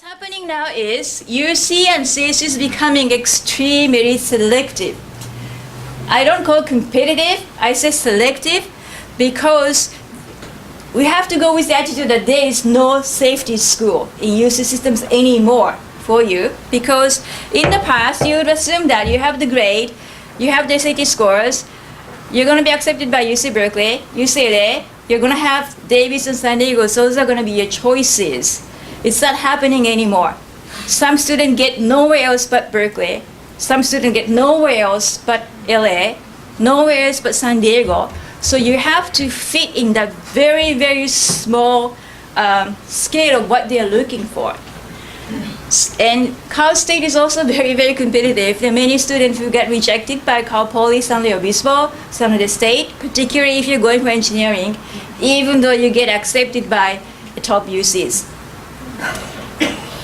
What's happening now is UC and CS is becoming extremely selective. I don't call competitive, I say selective because we have to go with the attitude that there is no safety school in UC systems anymore for you, because in the past you would assume that you have the grade, you have the SAT scores, you're going to be accepted by UC Berkeley, UCLA, you're going to have Davis and San Diego, so those are going to be your choices. It's not happening anymore. Some students get nowhere else but Berkeley, some students get nowhere else but LA, nowhere else but San Diego. So you have to fit in that very, very small scale of what they are looking for. And Cal State is also very, very competitive. There are many students who get rejected by Cal Poly, San Luis Obispo, San Jose State, particularly if you're going for engineering, even though you get accepted by the top UCs.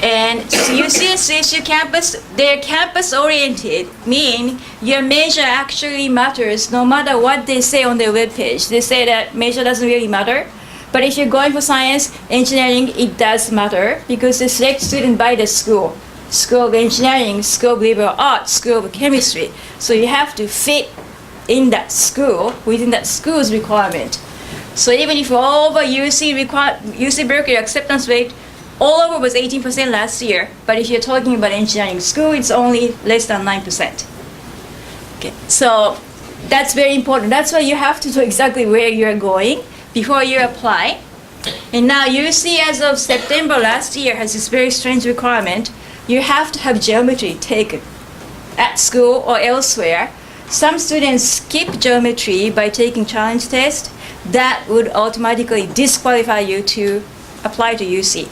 And UC and CSU campus, they're campus-oriented, meaning your major actually matters no matter what they say on their webpage. They say that major doesn't really matter. But if you're going for science, engineering, it does matter because they select students by the school. School of engineering, school of liberal arts, school of chemistry. So you have to fit in that school, within that school's requirement. So even if all over UC Berkeley acceptance rate all over was 18% last year, but if you're talking about engineering school, it's only less than 9%. Okay, so that's very important. That's why you have to know exactly where you're going before you apply. And now UC, as of September last year, has this very strange requirement. You have to have geometry taken at school or elsewhere. Some students skip geometry by taking challenge test. That would automatically disqualify you to apply to UC.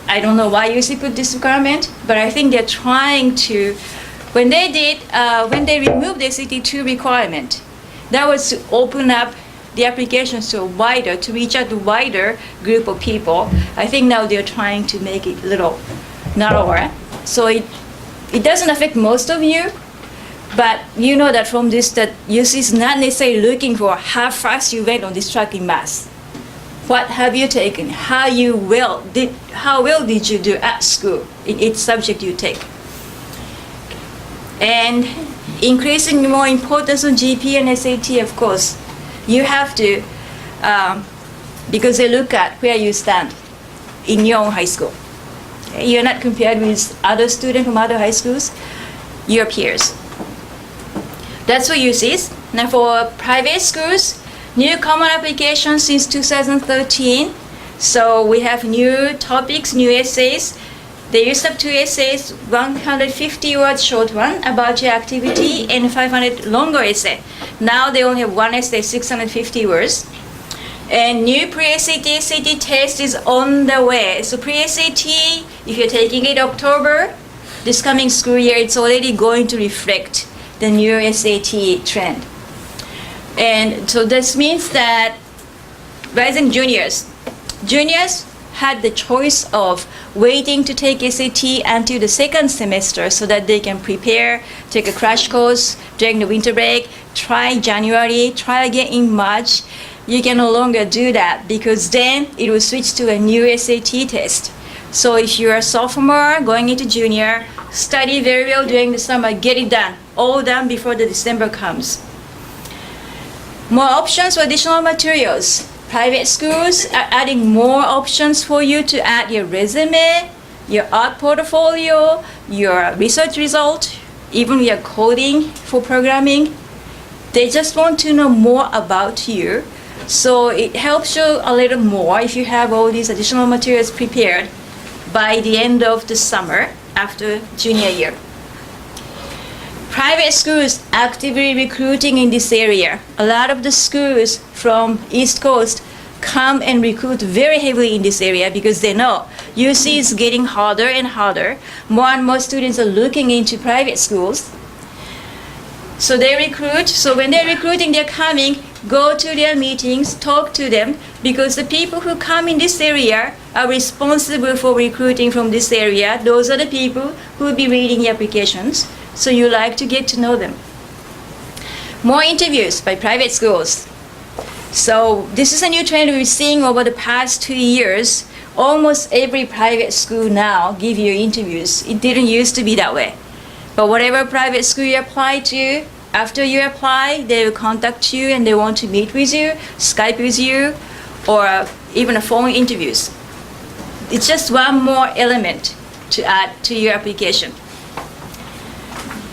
I don't know why UC put this requirement, but I think they're trying to, when they removed the SAT2 requirement, that was to open up the applications to reach out to a wider group of people. I think now they're trying to make it a little narrower. So it doesn't affect most of you, but you know that from this that UC is not necessarily looking for how fast you went on this track in math. What have you taken? How well did you do at school in each subject you take? And increasing more importance on GP and SAT, of course. You have to, because they look at where you stand in your own high school. Okay? You're not compared with other students from other high schools, your peers. That's what UC is. Now for private schools, new common application since 2013. So we have new topics, new essays. They used to have 2 essays, 150 words short one about your activity and 500 longer essay. Now they only have 1 essay, 650 words. And new pre-SAT, SAT test is on the way. So pre-SAT, if you're taking it October, this coming school year, it's already going to reflect the new SAT trend. And so this means that rising juniors had the choice of waiting to take SAT until the second semester so that they can prepare, take a crash course during the winter break, try January, try again in March. You can no longer do that because then it will switch to a new SAT test. So if you're a sophomore going into junior, study very well during the summer, get it done, all done before the December comes. More options for additional materials. Private schools are adding more options for you to add your resume, your art portfolio, your research result, even your coding for programming. They just want to know more about you. So it helps you a little more if you have all these additional materials prepared by the end of the summer after junior year. Private schools actively recruiting in this area. A lot of the schools from East Coast come and recruit very heavily in this area because they know UC is getting harder and harder. More and more students are looking into private schools. So they recruit. So when they're recruiting, they're coming, go to their meetings, talk to them, because the people who come in this area are responsible for recruiting from this area. Those are the people who will be reading the applications. So you like to get to know them. More interviews by private schools. So this is a new trend we're seeing over the past 2 years. Almost every private school now give you interviews. It didn't used to be that way. But whatever private school you apply to, after you apply, they will contact you and they want to meet with you, Skype with you, or even a phone interviews. It's just one more element to add to your application.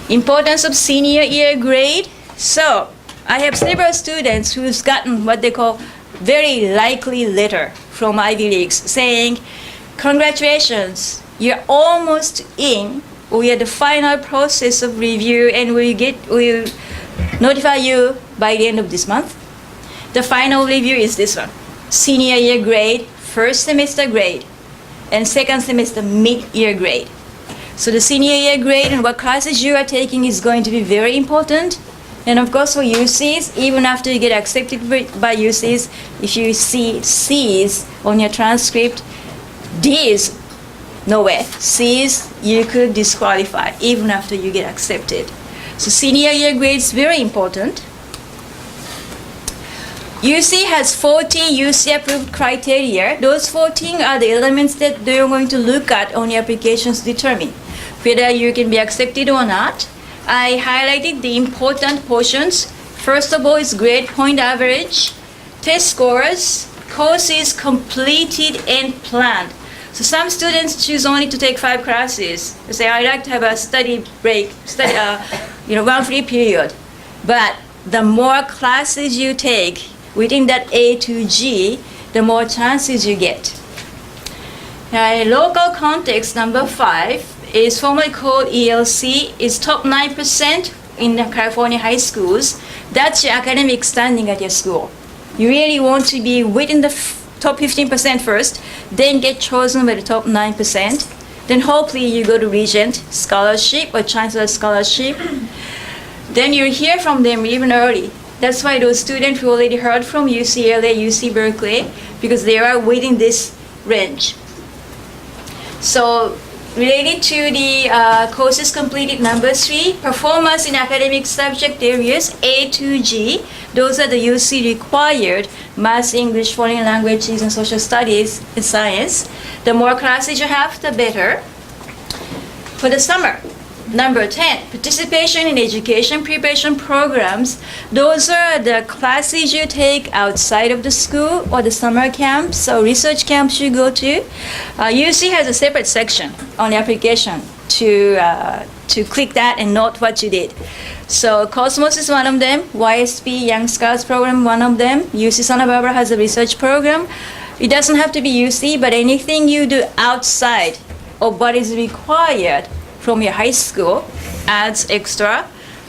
Importance of senior year grade. So I have several students who's gotten what they call very likely letter from Ivy Leagues saying, congratulations, you're almost in. We are the final process of review and we'll notify you by the end of this month. The final review is this one. Senior year grade, first semester grade, and second semester mid-year grade. So the senior year grade and what classes you are taking is going to be very important. And of course for UCs, even after you get accepted by UCs, if you see C's on your transcript, D's, nowhere. C's, you could disqualify even after you get accepted. So senior year grade is very important. UC has 14 UC approved criteria. Those 14 are the elements that they're going to look at on your applications to determine whether you can be accepted or not. I highlighted the important portions. First of all is grade point average, test scores, courses completed and planned. So some students choose only to take 5 classes. They say, I'd like to have a study break, one free period. But the more classes you take within that A to G, the more chances you get. Local context, number 5, is formally called ELC. It's top 9% in the California high schools. That's your academic standing at your school. You really want to be within the top 15% first, then get chosen by the top 9%. Then hopefully you go to Regent Scholarship or Chancellor Scholarship. Then you hear from them even early. That's why those students who already heard from UCLA, UC Berkeley, because they are within this range. So related to the courses completed, number 3, performance in academic subject areas A to G. Those are the UC required, math, English, foreign languages, and social studies and science. The more classes you have, the better. For the summer, number 10, participation in education preparation programs. Those are the classes you take outside of the school or the summer camps or research camps you go to. UC has a separate section on the application to click that and note what you did. So Cosmos is one of them, YSP Young Scholars Program one of them, UC Santa Barbara has a research program. It doesn't have to be UC, but anything you do outside of what is required from your high school adds extra.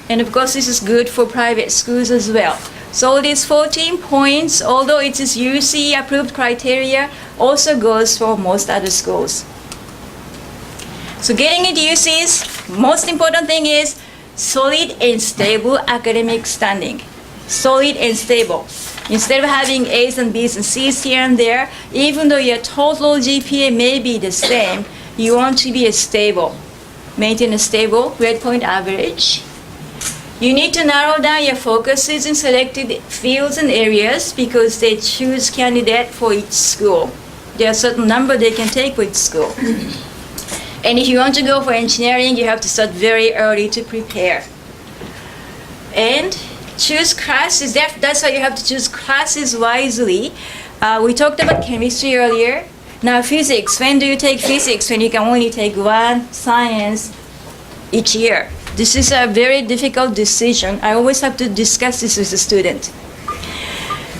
And of course this is good for private schools as well. So these 14 points, although it is UC approved criteria, also goes for most other schools. So getting into UCs, most important thing is solid and stable academic standing. Solid and stable. Instead of having A's and B's and C's here and there, even though your total GPA may be the same, you want to be stable. Maintain a stable grade point average. You need to narrow down your focuses in selected fields and areas because they choose candidate for each school. There are a certain number they can take for each school. And if you want to go for engineering, you have to start very early to prepare. And choose classes. That's why you have to choose classes wisely. We talked about chemistry earlier. Now physics, when do you take physics? When you can only take one science each year. This is a very difficult decision. I always have to discuss this with the student.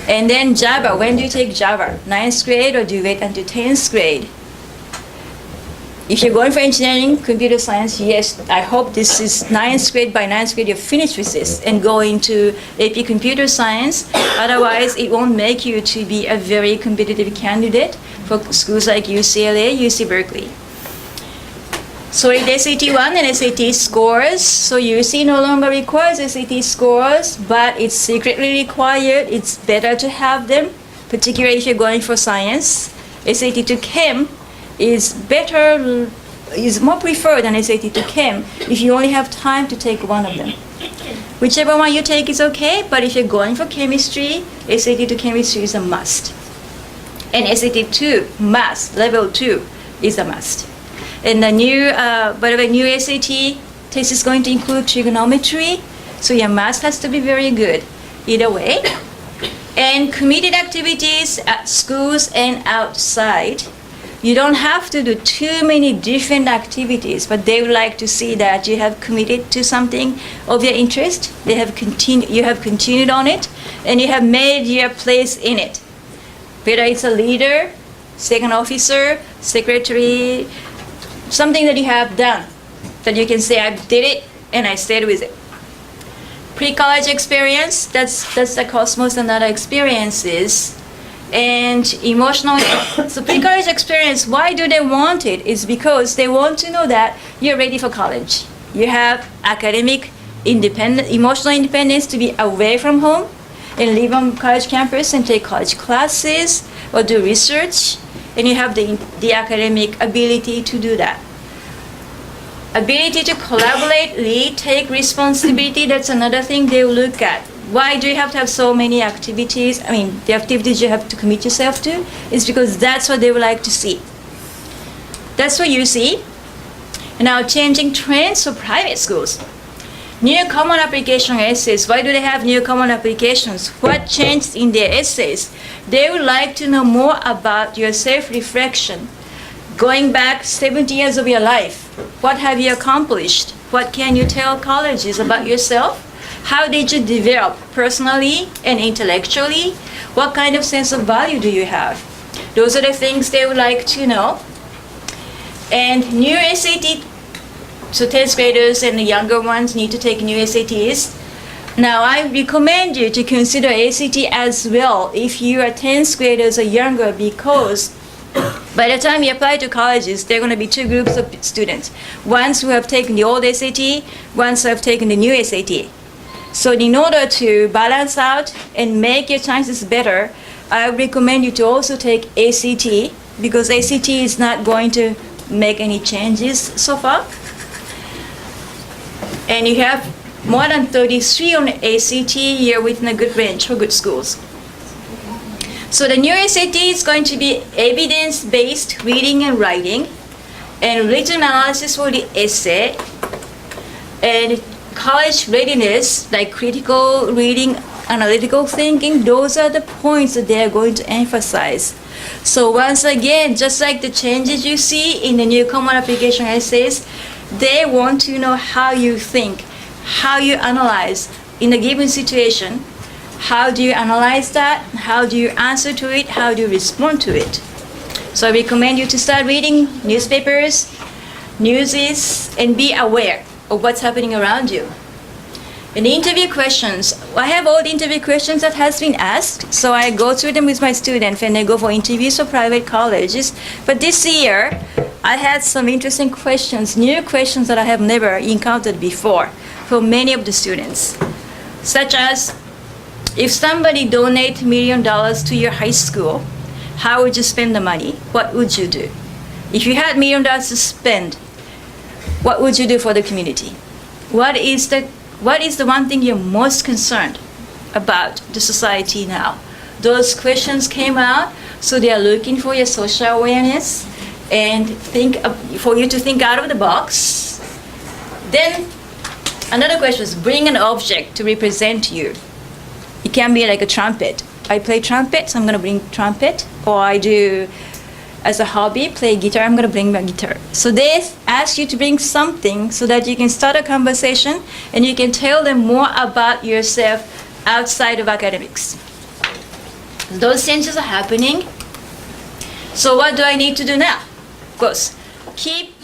And then Java, when do you take Java? 9th grade or do you wait until 10th grade? If you're going for engineering, computer science, yes, I hope this is 9th grade. By 9th grade, you're finished with this and go into AP computer science. Otherwise, it won't make you to be a very competitive candidate for schools like UCLA, UC Berkeley. So in SAT 1 and SAT scores, so UC no longer requires SAT scores, but it's secretly required. It's better to have them, particularly if you're going for science. SAT to Chem is better, is more preferred than SAT to Chem if you only have time to take one of them. Whichever one you take is okay, but if you're going for chemistry, SAT to chemistry is a must. And SAT 2, math, level 2 is a must. And the new, by the way, new SAT test is going to include trigonometry, so your math has to be very good either way. And committed activities at schools and outside. You don't have to do too many different activities, but they would like to see that you have committed to something of your interest. You have continued on it, and you have made your place in it. Whether it's a leader, second officer, secretary, something that you have done, that you can say, I did it and I stayed with it. Pre-college experience, that's the Cosmos and other experiences. And emotional, so pre-college experience, why do they want it? It's because they want to know that you're ready for college. You have academic independence, emotional independence to be away from home and live on college campus and take college classes or do research, and you have the academic ability to do that. Ability to collaborate, lead, take responsibility, that's another thing they will look at. Why do you have to have so many activities? I mean, the activities you have to commit yourself to is because that's what they would like to see. That's what you see. Now, changing trends for private schools. New common application essays. Why do they have new common applications? What changed in their essays? They would like to know more about your self-reflection. Going back 70 years of your life, what have you accomplished? What can you tell colleges about yourself? How did you develop personally and intellectually? What kind of sense of value do you have? Those are the things they would like to know. And new SAT, so 10th graders and the younger ones need to take new SATs. Now, I recommend you to consider ACT as well if you are 10th graders or younger, because by the time you apply to colleges, there are going to be two groups of students. Ones who have taken the old SAT, ones who have taken the new SAT. So in order to balance out and make your chances better, I recommend you to also take ACT, because ACT is not going to make any changes so far. And you have more than 33 on ACT, you're within a good range for good schools. So the new SAT is going to be evidence-based reading and writing, and written analysis for the essay, and college readiness, like critical reading, analytical thinking. Those are the points that they are going to emphasize. So once again, just like the changes you see in the new common application essays, they want to know how you think, how you analyze in a given situation. How do you analyze that? How do you answer to it? How do you respond to it? So I recommend you to start reading newspapers, newses, and be aware of what's happening around you. And the interview questions, I have all the interview questions that has been asked, so I go through them with my students when they go for interviews for private colleges. But this year, I had some interesting questions, new questions that I have never encountered before for many of the students, such as, if somebody donates $1 million to your high school, how would you spend the money? What would you do? If you had $1 million to spend, what would you do for the community? What is the one thing you're most concerned about the society now? Those questions came out, so they are looking for your social awareness and for you to think out of the box. Then another question is, bring an object to represent you. It can be like a trumpet. I play trumpet, so I'm going to bring trumpet. Or I do, as a hobby, play guitar, I'm going to bring my guitar. So they ask you to bring something so that you can start a conversation and you can tell them more about yourself outside of academics. Those changes are happening. So what do I need to do now? Of course, keep